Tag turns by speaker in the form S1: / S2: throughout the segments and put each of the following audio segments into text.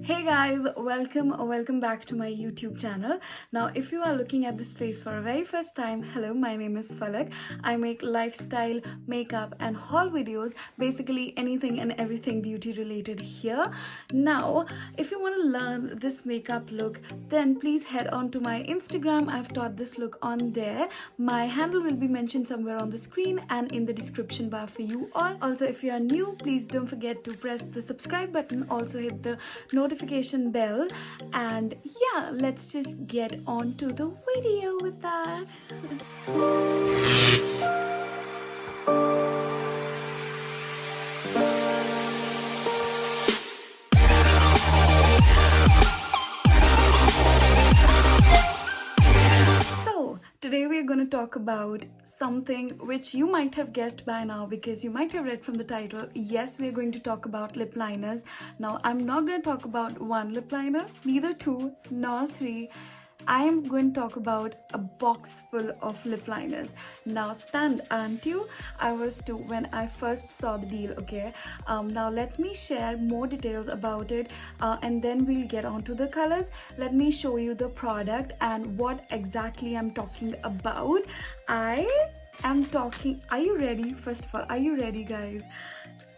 S1: Hey guys, welcome back to my YouTube channel. Now if you are looking at this face for a very first time, hello, my name is Falak. I make lifestyle, makeup and haul videos, basically anything and everything beauty related here. Now if you want to learn this makeup look, then please head on to my Instagram. I've taught this look on there. My handle will be mentioned somewhere on the screen and in the description bar for you all. Also, if you are new, please don't forget to press the subscribe button, also hit the notification bell, and yeah, let's just get on to the video with that. So today we're going to talk about something which you might have guessed by now because you might have read from the title. Yes, we're going to talk about lip liners. Now I'm not going to talk about one lip liner, neither two nor three. I am going to talk about a box full of lip liners. Now stand, aren't you? I was too when I first saw the deal, okay? Now let me share more details about it and then we'll get on to the colors. Let me show you the product and what exactly I'm talking about. I am talking, are you ready? First of all, are you ready guys?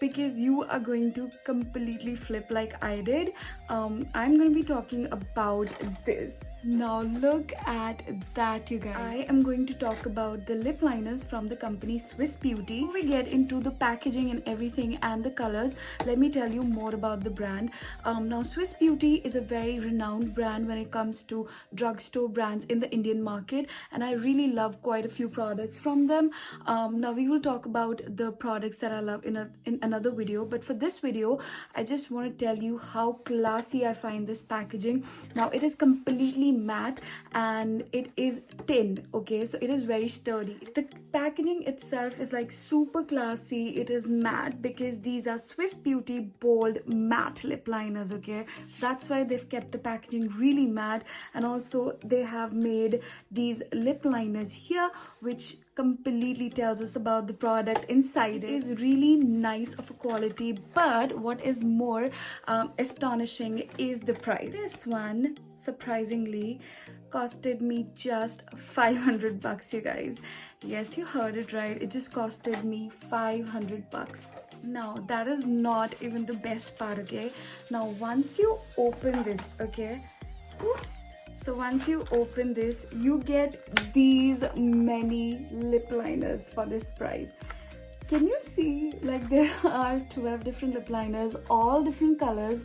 S1: Because you are going to completely flip like I did. I'm going to be talking about this. Now look at that, you guys. I am going to talk about the lip liners from the company Swiss Beauty. Before we get into the packaging and everything and the colors, let me tell you more about the brand. Now Swiss Beauty is a very renowned brand when it comes to drugstore brands in the Indian market, and I really love quite a few products from them. Now we will talk about the products that I love in another video, but for this video I just want to tell you how classy I find this packaging. Now it is completely matte and it is tinned, okay, so it is very sturdy. The packaging itself is like super classy. It is matte because these are Swiss Beauty bold matte lip liners, okay, that's why they've kept the packaging really matte. And also they have made these lip liners here which completely tells us about the product inside. It is really nice of a quality, but what is more astonishing is the price. This one surprisingly costed me just 500 bucks, you guys. Yes, you heard it right, it just costed me 500 bucks. Now that is not even the best part, okay. Now once you open this, okay, oops, so once you open this, you get these many lip liners for this price. Can you see, like, there are 12 different lip liners, all different colors.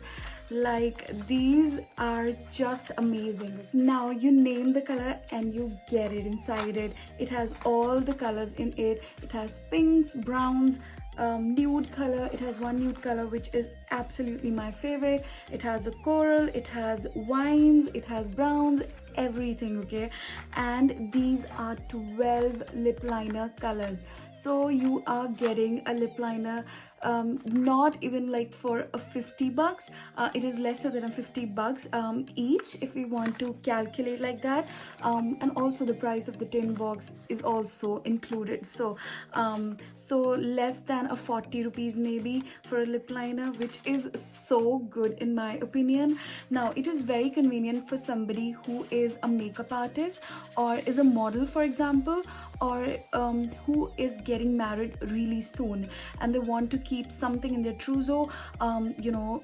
S1: Like, these are just amazing. Now you name the color and you get it inside it. It has all the colors in it. It has pinks, browns, nude color. It has one nude color which is absolutely my favorite. It has a coral, it has wines, it has browns, everything, okay. And these are 12 lip liner colors, so you are getting a lip liner not even like for a 50 bucks. It is lesser than a 50 bucks each if we want to calculate like that. And also the price of the tin box is also included, so less than a 40 rupees maybe for a lip liner, which is so good in my opinion. Now it is very convenient for somebody who is a makeup artist or is a model, for example, or who is getting married really soon and they want to keep something in their trousseau,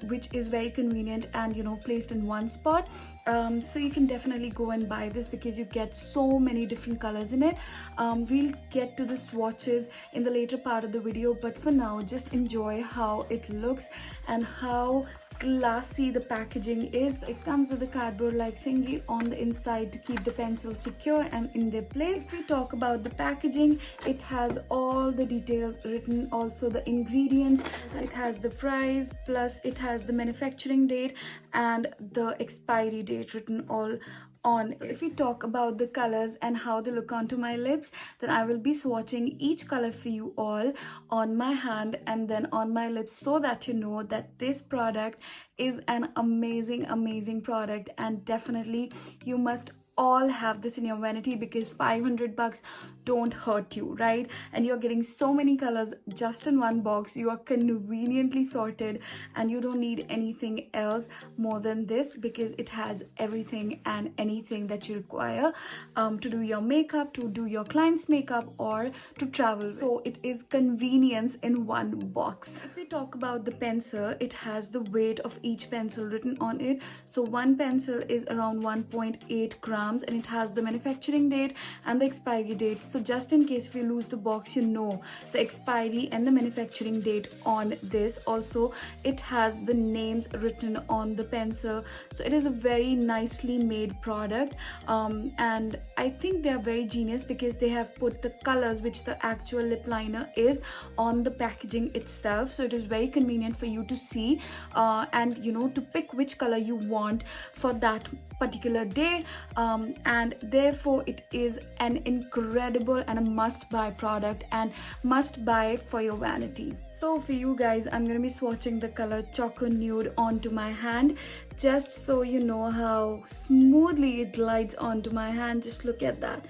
S1: which is very convenient and placed in one spot. So you can definitely go and buy this because you get so many different colors in it. We'll get to the swatches in the later part of the video, but for now just enjoy how it looks and how classy the packaging is. It comes with a cardboard like thingy on the inside to keep the pencil secure and in their place. If we talk about the packaging, it has all the details written, also the ingredients. It has the price, plus it has the manufacturing date and the expiry date written all on. So if we talk about the colors and how they look onto my lips, then I will be swatching each color for you all on my hand and then on my lips, so that you know that this product is an amazing product and definitely you must all have this in your vanity, because 500 bucks don't hurt you, right? And you're getting so many colors just in one box. You are conveniently sorted, and you don't need anything else more than this, because it has everything and anything that you require to do your makeup, to do your client's makeup, or to travel. So it is convenience in one box. If we talk about the pencil, it has the weight of each pencil written on it. So one pencil is around 1.8 grams, and it has the manufacturing date and the expiry date. So just in case if you lose the box, you know the expiry and the manufacturing date on this. Also, it has the names written on the pencil. So it is a very nicely made product, and I think they are very genius, because they have put the colors which the actual lip liner is on the packaging itself. So it is very convenient for you to see and to pick which color you want for that particular day, and therefore it is an incredible and a must buy product, and must buy for your vanity. So for you guys, I'm going to be swatching the color Choco Nude onto my hand, just so you know how smoothly it glides onto my hand. Just look at that.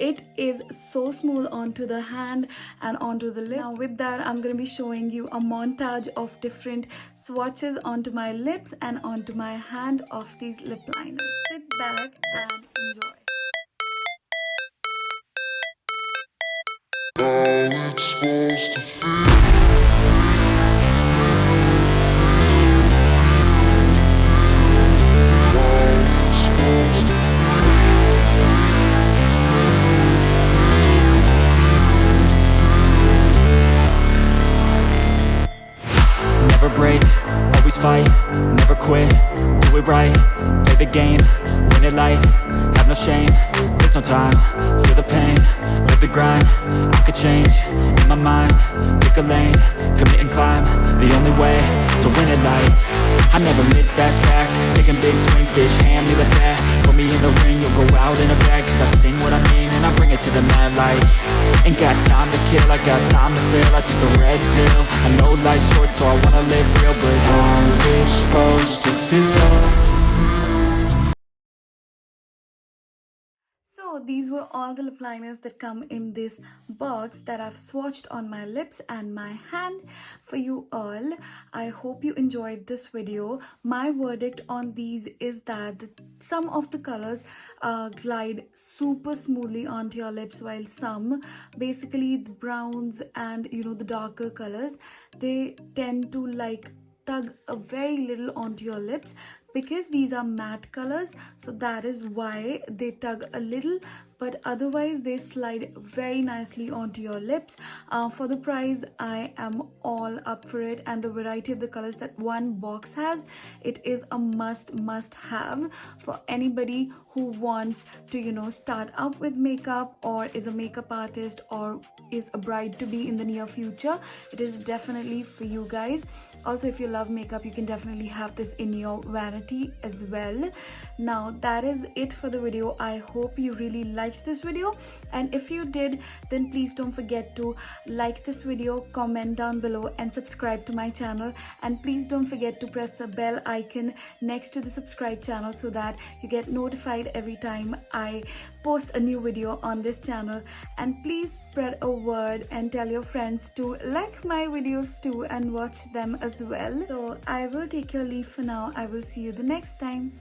S1: It is so smooth onto the hand and onto the lip. Now with that, I'm going to be showing you a montage of different swatches onto my lips and onto my hand of these lip liners. Sit back and enjoy.
S2: How it's supposed to feel.
S3: Never break, always fight, never quit, do it right, play the game, win it life, have no shame, there's no time, feel the pain, live the grind, I could change, in my mind, pick a lane, commit and climb, the only way to win it life. I never miss, that's fact, taking big swings, bitch, hand me the bat, put me in the ring, you'll go out in a bag, cause I sing what I mean and I bring it to the mad light. Ain't got time to kill, I got time to feel, I took the red pill, I know life's short so I wanna live real, but how's it supposed to feel?
S1: So these were all the lip liners that come in this box that I've swatched on my lips and my hand for you all. I hope you enjoyed this video. My verdict on these is that some of the colors glide super smoothly onto your lips, while some, basically the browns and the darker colors, they tend to like tug a very little onto your lips, because these are matte colors. So that is why they tug a little, but otherwise they slide very nicely onto your lips. For the price, I am all up for it, and the variety of the colors that one box has, it is a must have for anybody who wants to start up with makeup, or is a makeup artist, or is a bride to be in the near future. It is definitely for you guys. Also, if you love makeup, you can definitely have this in your vanity as well. Now that is it for the video. I hope you really liked this video, and if you did, then please don't forget to like this video, comment down below, and subscribe to my channel. And please don't forget to press the bell icon next to the subscribe channel, so that you get notified every time I post a new video on this channel. And please spread a word and tell your friends to like my videos too and watch them as well. So I will take your leave for now. I will see you the next time.